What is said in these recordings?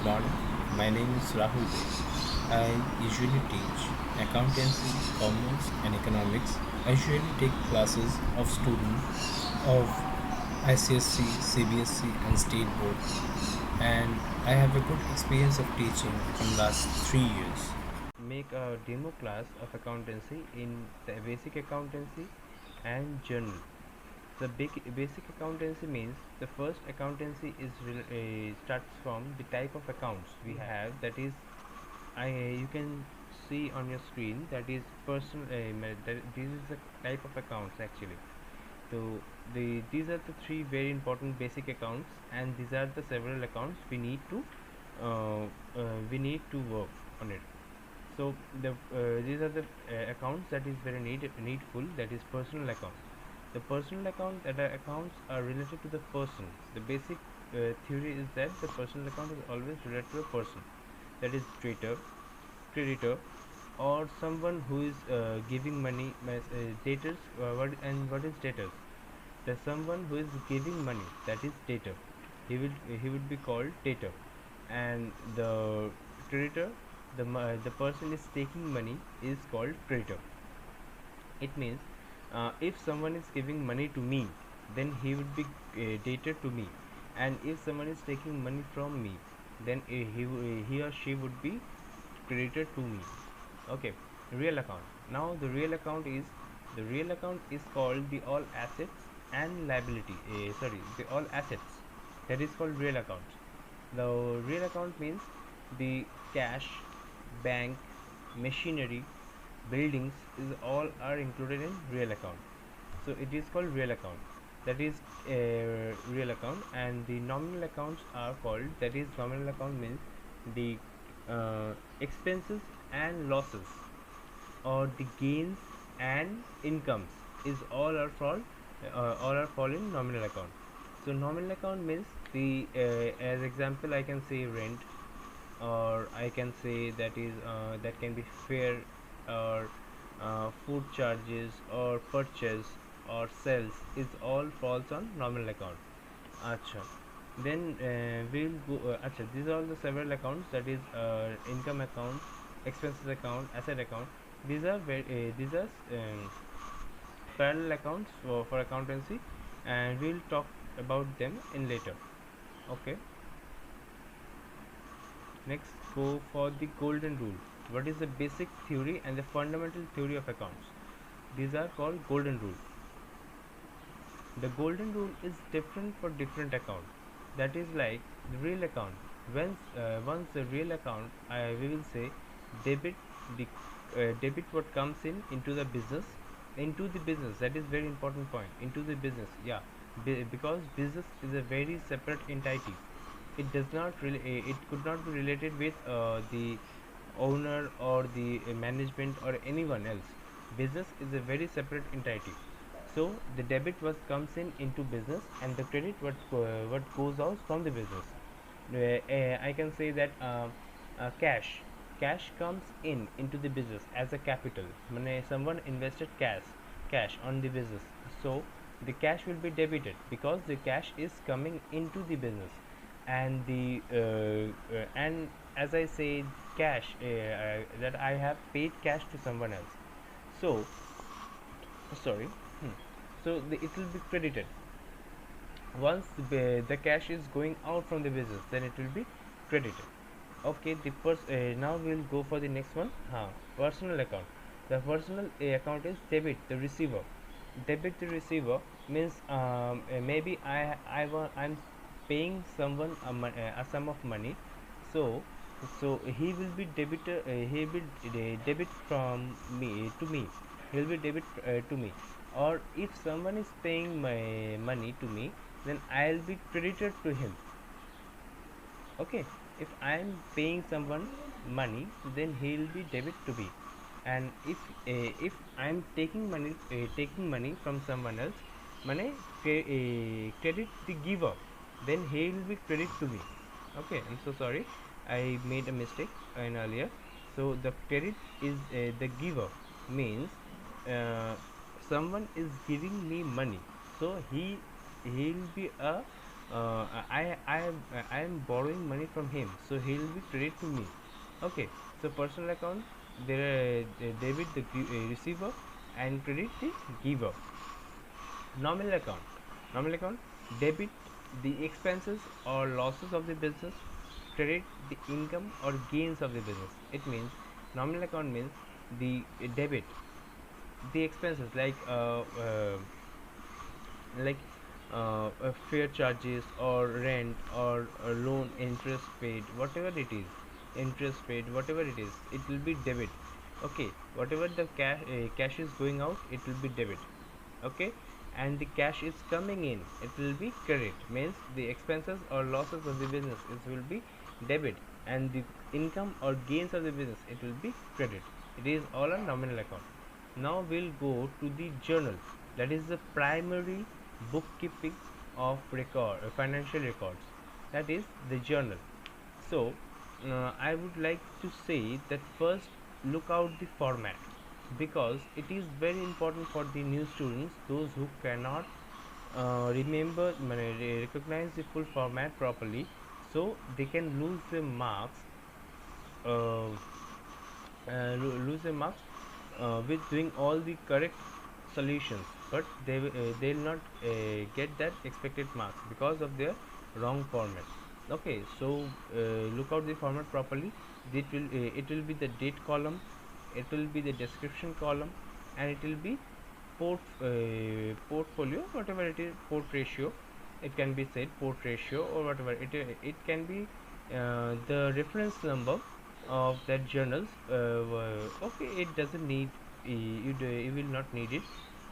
Good morning. My name is Rahul. I usually teach accountancy, commerce, and economics. I usually take classes of students of ICSC, CBSC, and state board, and I have a good experience of teaching from last 3 years. Make a demo class of accountancy in the basic accountancy and journal. The basic accountancy means the first accountancy is starts from the type of accounts we have. That is, you can see on your screen, that is personal. This is the type of accounts actually. So these are the three very important basic accounts, and these are the several accounts uh, we need to work on it. So these are the accounts that is very needful. That is personal account. The personal account that are accounts are related to the person. The basic theory is that the personal account is always related to a person. That is creditor, or someone who is giving money. Debtors. What is debtors? The someone who is giving money, that is debtor. He would be called debtor, and the creditor, the person is taking money, is called creditor. It means if someone is giving money to me, then he would be debtor to me, and if someone is taking money from me, then he or she would be creditor to me. Okay, real account. Now the real account is called the all assets and liability. Sorry, the all assets. That is called real account. The real account means the cash, bank, machinery, buildings is all are included in real account. So it is called real account. That is a real account, and the nominal accounts are called. That is, nominal account means the expenses and losses, or the gains and incomes, is all are fall in nominal account. So nominal account means the as example I can say rent, or I can say that can be fare, or food charges, or purchase, or sales, is all falls on nominal account. Acha. Then we'll go. Acha. These are all the several accounts. That is income account, expenses account, asset account. These are parallel accounts for accountancy, and we'll talk about them in later. Okay. Next, go for the golden rule. What is the basic theory and the fundamental theory of accounts? These are called golden rule. The golden rule is different for different account. That is like the real account. Once the real account, we will say debit the debit what comes in into the business. That is very important point. Into the business, yeah, because business is a very separate entity. It does not really. It could not be related with the owner or the management or anyone else. Business is a very separate entity. So the debit what comes in into business, and the credit what goes out from the business. I can say that cash comes in into the business as a capital. When someone invested cash on the business, so the cash will be debited because the cash is coming into the business, and and as I said, cash that I have paid cash to someone else. So sorry. So it will be credited. Once the cash is going out from the business, then it will be credited. Okay, now we'll go for the next one. Personal account. The personal account is debit the receiver. Debit the receiver means maybe I'm paying someone a sum of money. So he will be he will debit from me to me. He will be debit to me. Or if someone is paying my money to me, then I'll be credited to him. Okay, if I am paying someone money, then he will be debit to me. And if I am taking money from someone else, money credit the giver, then he will be credit to me. Okay, I'm so sorry, I made a mistake in earlier. So the credit is the giver means uh, someone is giving me money, so he'll be a I am borrowing money from him, so he will be credit to me. Okay, so personal account, they debit the receiver and credit the giver. Nominal account, nominal account, debit the expenses or losses of the business, credit the income or gains of the business. It means nominal account means the debit the expenses like fare charges or rent or loan interest paid, whatever it is, interest paid, whatever it is, it will be debit. Okay, whatever the cash is going out, it will be debit. Okay, and the cash is coming in, it will be credit. Means the expenses or losses of the business, it will be debit, and the income or gains of the business, it will be credit. It is all a nominal account. Now we'll go to the journal, that is the primary bookkeeping of financial records, that is the journal. So I would like to say that first look out the format, because it is very important for the new students, those who cannot recognize the full format properly, so they can lose the marks, uh, lose their marks with doing all the correct solutions, but they'll not get that expected marks because of their wrong format. Okay, so look out the format properly. It will be the date column, it will be the description column, and it will be portfolio, whatever it is, port ratio, it can be said port ratio, or whatever it can be, the reference number of that journals. Okay, it doesn't need, you will not need it.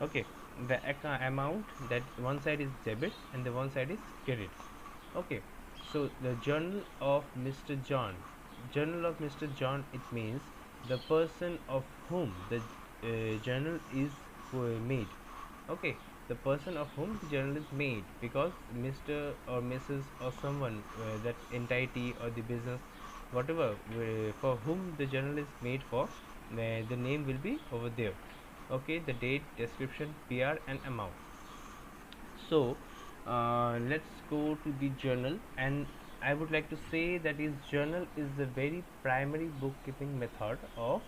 Okay, the amount, that one side is debit and the one side is credit. Okay, so the journal of Mr. John, journal of Mr. John, it means the person of whom the journal is made. Okay, the person of whom the journal is made, because Mr. or Mrs. or someone, that entity or the business, whatever, for whom the journal is made for, the name will be over there. Okay, the date, description, PR, and amount. So let's go to the journal, and I would like to say that is journal is the very primary bookkeeping method of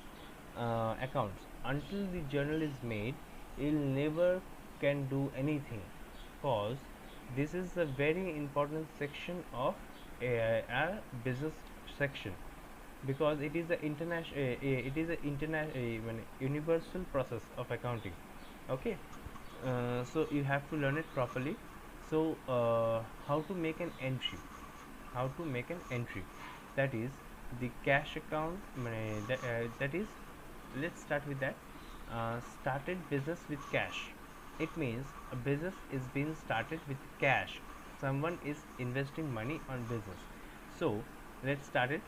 accounts. Until the journal is made, you'll never can do anything, cause this is a very important section of our business section, because it is a international, it is a international, universal process of accounting. Okay, so you have to learn it properly. So how to make an entry, how to make an entry, that is the cash account, that is, let's start with that. Started business with cash, it means a business is being started with cash, someone is investing money on business. So let's start it.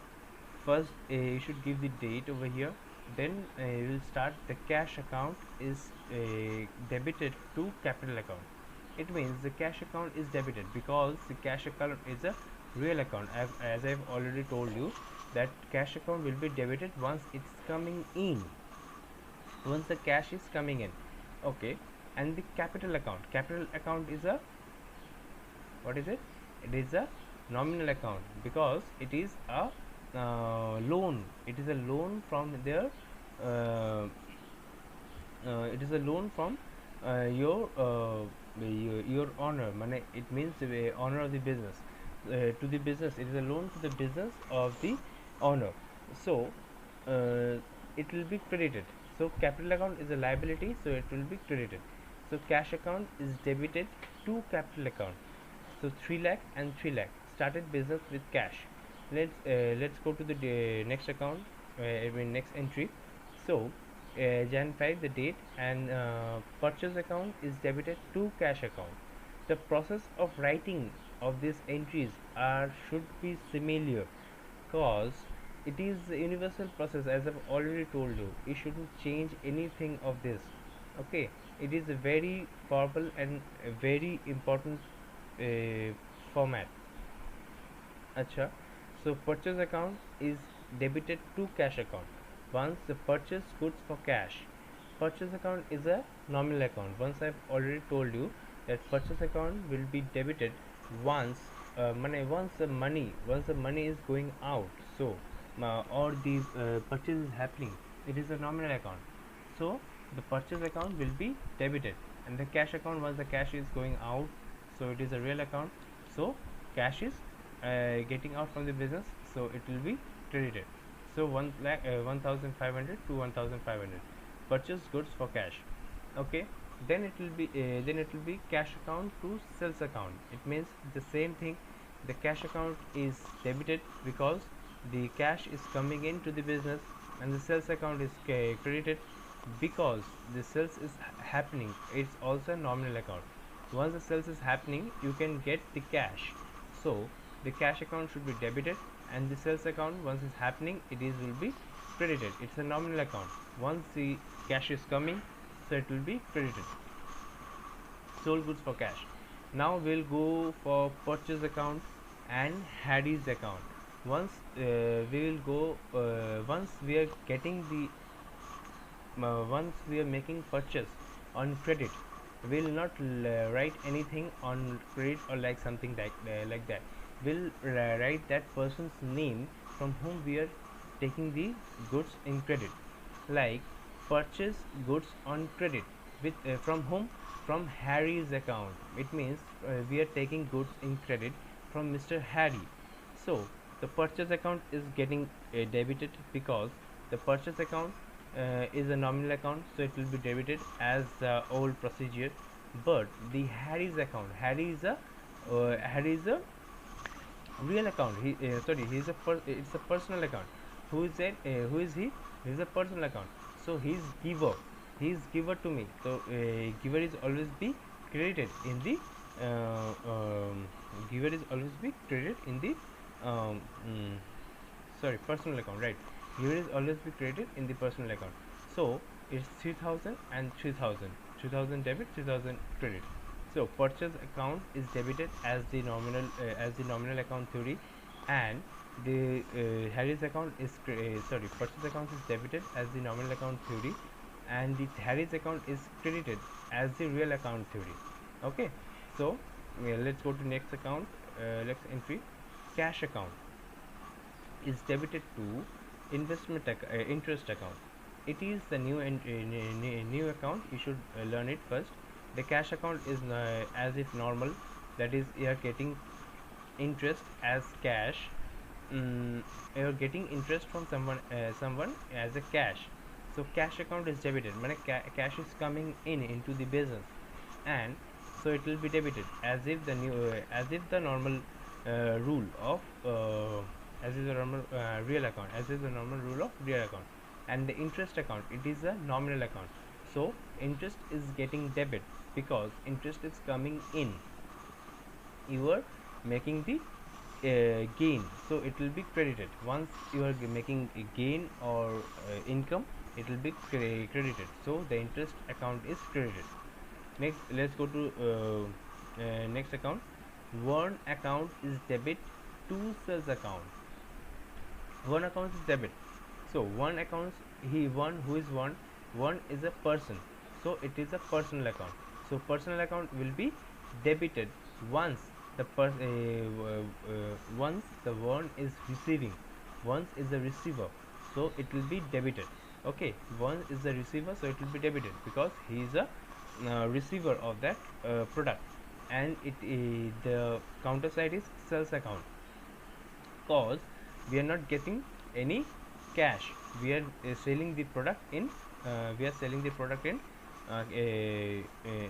First you should give the date over here, then you will start the cash account is debited to capital account. It means the cash account is debited because the cash account is a real account. As I've already told you, that cash account will be debited once it's coming in, once the cash is coming in. Okay, and the capital account is a, what is it, it is a nominal account, because it is a loan, it is a loan from their, uh, it is a loan from your owner money. It means the owner of the business, to the business, it is a loan to the business of the owner. So uh, it will be credited. So capital account is a liability, so it will be credited. So cash account is debited to capital account. So 3 lakh and 3 lakh started business with cash. Let's go to the next account, I mean next entry. So Jan 5 the date, and purchase account is debited to cash account. The process of writing of these entries are should be similar, cause it is a universal process, as I've already told you. You shouldn't change anything of this. Okay, it is a very powerful and a very important uh, format. Acha, so purchase account is debited to cash account once the purchase goods for cash. Purchase account is a nominal account. Once I've already told you that purchase account will be debited once once the money is going out. So or the purchase is happening, it is a nominal account. So the purchase account will be debited, and the cash account, once the cash is going out, so it is a real account. So cash is getting out from the business, so it will be credited. So 1,500 to 1,500 purchase goods for cash. Okay, then it will be cash account to sales account. It means the same thing. The cash account is debited because the cash is coming into the business, and the sales account is credited because the sales is happening. It's also a nominal account. Once the sales is happening, you can get the cash. So the cash account should be debited, and the sales account, once it's happening, it is will be credited. It's a nominal account. Once the cash is coming, so it will be credited. Sold goods for cash. Now we'll go for purchase account and Harry's account. Once we will go once we are getting the once we are making purchase on credit, we will not write anything on credit or like something like that. We'll write that person's name from whom we are taking the goods in credit, like purchase goods on credit with from whom, from Harry's account. It means we are taking goods in credit from Mr. Harry. So the purchase account is getting debited because the purchase account is a nominal account, so it will be debited as old procedure. But the Harry's account, Harry is a real account. He is a it's a personal account. Who is he? He is a personal account. So he is giver. He is giver to me. So giver is always be credited in the giver is always be credited in the um, mm, personal account, right? Giver is always be credited in the personal account. So it's 3,000 and 3,000. 3,000 debit, 3,000 credit. So purchase account is debited as the nominal account theory, and the Harry's account is purchase account is debited as the nominal account theory, and the Harry's account is credited as the real account theory. Okay, so let's go to next account. Next entry, cash account is debited to interest account. It is the new account. You should learn it first. The cash account is as if normal, that is you are getting interest as cash. You are getting interest from someone as a cash. So cash account is debited. Cash is coming in into the business, and so it will be debited as if the normal rule of as is the normal real account, as is the normal rule of real account. And the interest account, it is a nominal account. So interest is getting debit because interest is coming in. You are making the gain, so it will be credited. Once you are making a gain or income, it will be credited. So the interest account is credited. Next, let's go to next account. One account is debit to sales account. One account is debit. So one account, one who is one is a person. So it is a personal account. So personal account will be debited once once the one is receiving. Once is the receiver, so it will be debited. Okay, one is the receiver, so it will be debited because he is a receiver of that product, and the counter side is sales account, cause we are not getting any cash. We are selling the product in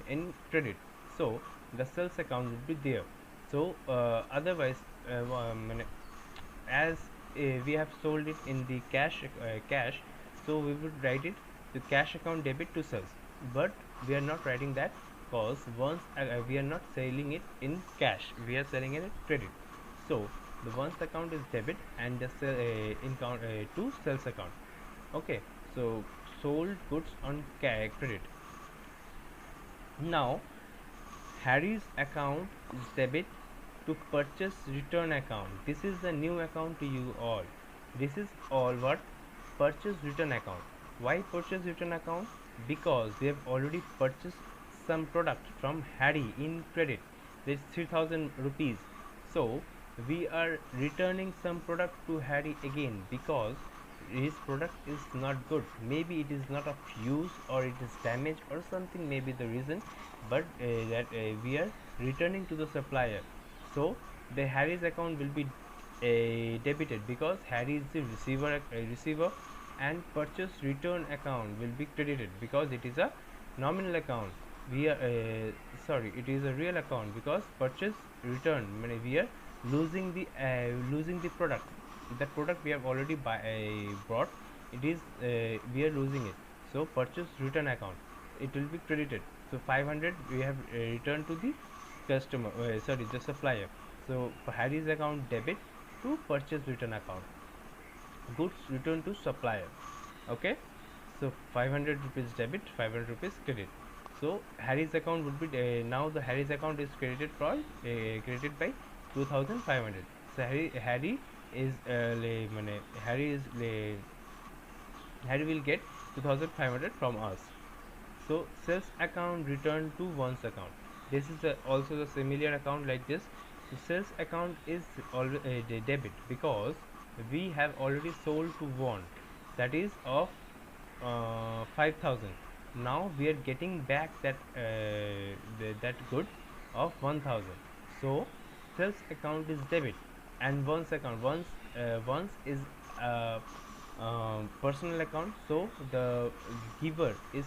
in credit. So the sales account would be there. So otherwise as we have sold it in the cash, so we would write it the cash account debit to sales. But we are not writing that, cause once we are not selling it in cash, we are selling it in credit. So the once account is debit and the to sales account. Okay, so sold goods on credit. Now Harry's account is debit to purchase return account. This is the new account to you all. This is all what purchase return account. Why purchase return account? Because we have already purchased some product from Harry in credit. That's 3000 rupees. So we are returning some product to Harry again because his product is not good. Maybe it is not of use or it is damaged or something, maybe the reason, but that we are returning to the supplier. So the Harry's account will be debited because Harry is the receiver, and purchase return account will be credited because it is a nominal account. We are sorry, it is a real account because purchase return mean we are losing the product. That product we have already bought, it is we are losing it. So purchase return account, it will be credited. So 500 we have returned to the customer, sorry, the supplier. So for Harry's account debit to purchase return account, goods returned to supplier. Okay, so 500 rupees debit, 500 rupees credit. So Harry's account would be now the Harry's account is credited by 2500. So Harry is Harry is Harry will get 2500 from us. So sales account return to one's account. This is also the similar account like this. So sales account is already a debit because we have already sold to one, that is of 5000. Now we are getting back that good of 1000. So sales account is debit, and once is uh, personal account. So the giver is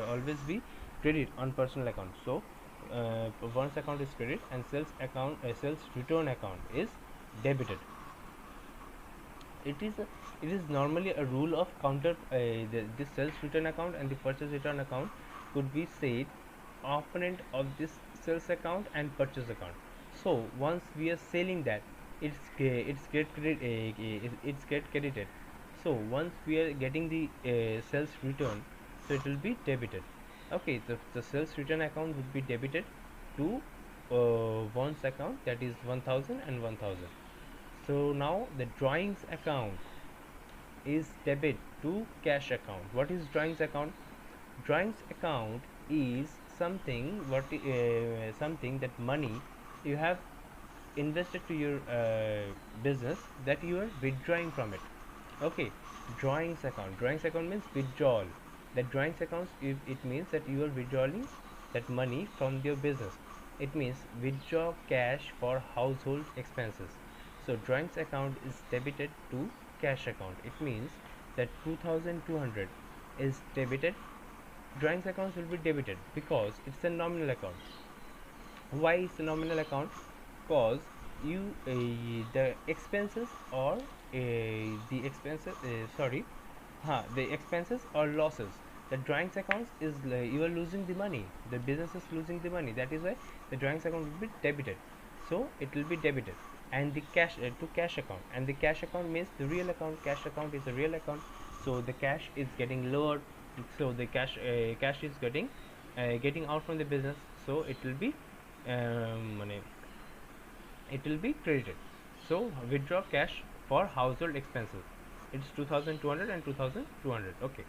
always be credit on personal account. So once account is credit and sales return account is debited. It is normally a rule of counter this sales return account and the purchase return account could be said opponent of this sales account and purchase account. So once we are selling that, it's get credited. So once we are getting the sales return, so it will be debited. Okay, the sales return account would be debited to one's account, that is 1000 and 1000. So now the drawings account is debit to cash account. What is drawings account? Drawings account is something that money you have invested to your business that you are withdrawing from it. Okay, drawings account means withdrawal. That drawings account, it means that you are withdrawing that money from your business. It means withdraw cash for household expenses. So drawings account is debited to cash account. It means that 2200 is debited. Drawings accounts will be debited because it's a nominal account. Why is a nominal account? Because you the expenses or the expenses the expenses or losses. The drawings accounts is you are losing the money, the business is losing the money, that is why the drawings account will be debited. So it will be debited. And the cash to cash account, and the cash account means the real account. Cash account is a real account, so the cash is getting lowered. So the cash is getting out from the business, so money, it will be credited. So withdraw cash for household expenses, it's 2200 and 2200. Okay,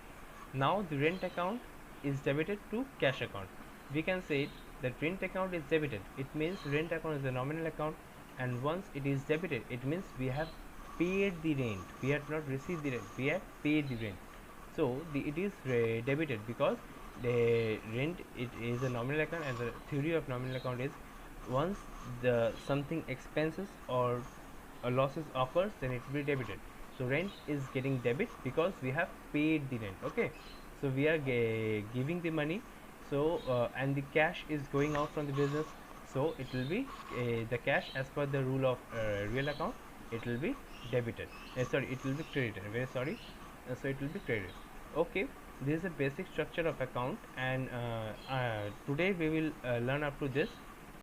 now the rent account is debited to cash account. We can say that rent account is debited. It means rent account is a nominal account, and once it is debited, it means we have paid the rent. We have not received the rent, we have paid the rent. So it is debited because the rent, it is a nominal account, and the theory of nominal account is once the something expenses or losses occurs, then it will be debited. So rent is getting debit because we have paid the rent. Okay, so we are giving the money. So and the cash is going out from the business, so it will be the cash as per the rule of real account, it will be debited, sorry, it will be credited, very sorry. So it will be credited. Okay, this is a basic structure of account, and today we will learn up to this.